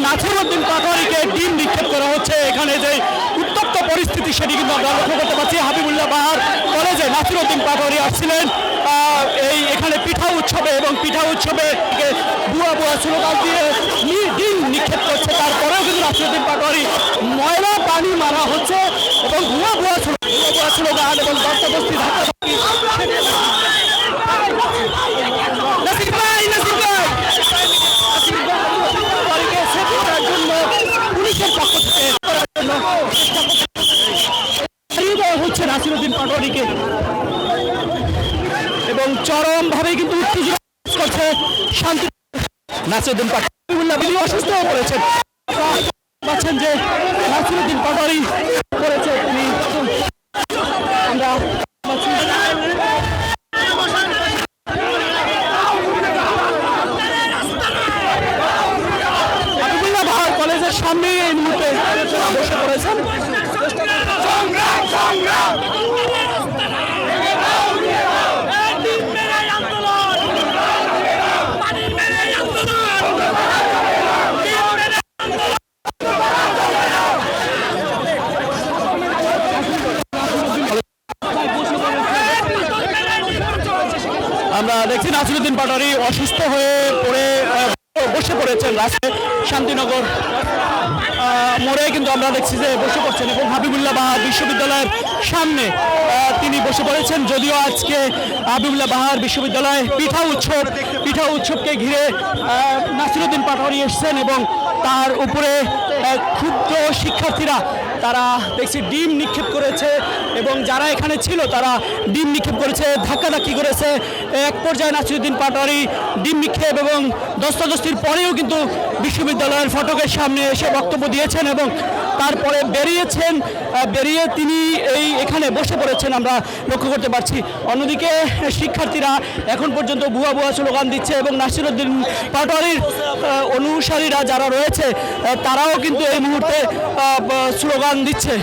নাসিরউদ্দিন পাটোয়ারিকে ডিম নিক্ষেপ করা হচ্ছে। এখানে যে উত্তপ্ত পরিস্থিতি সেটি কিন্তু আমরা লক্ষ্য করতে পারছি। হাবিবুল্লাহ বাহার কলেজে নাসিরউদ্দিন পাটোয়ারি আসছিলেন এখানে পিঠা উৎসবে, এবং পিঠা উৎসবে বুয়া বুয়া স্লোগান দিয়ে ডিম নিক্ষেপ করছে। তারপরেও কিন্তু নাসিরউদ্দিন পাটোয়ারি ময়লা পানি মারা হচ্ছে এবং বুয়া বুয়া স্লোগান এবং দস্তাবস্তি ধাক্কাধাক্কি। পুলিশের পক্ষ থেকে হচ্ছে নাসিরউদ্দিন পাটোয়ারিকে, এবং চরমভাবে কিন্তু উত্তেজনা করছে শান্তি। নাসিরউদ্দিন পাটোয়ারি অসুস্থ হয়ে পড়েছেন, পাচ্ছেন যে নাসিরউদ্দিন পাটোয়ারি করেছে তিনি। আমরা হাবিবুল্লাহ বাহার কলেজের সামনে এই মুহূর্তে বসে পড়েছেন। আমরা দেখছি নাসিরউদ্দিন পাটোয়ারি অসুস্থ হয়ে বসে পড়েছেন রাস্তায়। শান্তিনগর মোড়ে কিন্তু আমরা দেখছি যে বসে পড়ছেন, এবং হাবিবুল্লাহ বাহার বিশ্ববিদ্যালয়ের সামনে তিনি বসে পড়েছেন। যদিও আজকে হাবিবুল্লাহ বাহার বিশ্ববিদ্যালয়ে পিঠা উৎসবকে ঘিরে নাসিরউদ্দিন পাটোয়ারি এসছেন, এবং তার উপরে ক্ষুব্ধ শিক্ষার্থীরা তারা দেখছি ডিম নিক্ষেপ করেছে, এবং যারা এখানে ছিল তারা ডিম নিক্ষেপ করেছে, ধাক্কাধাক্কি করেছে। এক পর্যায়ে নাসিরউদ্দিন পাটোয়ারি ডিম নিক্ষেপ এবং দস্তাদস্তির পরেও কিন্তু বিশ্ববিদ্যালয়ের ফটকের সামনে এসে বক্তব্য দিয়েছেন, এবং তারপরে বেরিয়ে তিনি এখানে বসে পড়েছেন আমরা লক্ষ্য করতে পারছি। অন্যদিকে শিক্ষার্থীরা এখন পর্যন্ত ভুয়া ভুয়া স্লোগান দিচ্ছে, এবং নাসিরউদ্দিন পাটোয়ারির অনুসারীরা যারা রয়েছে তারাও কিন্তু এই মুহূর্তে স্লোগান দিচ্ছে।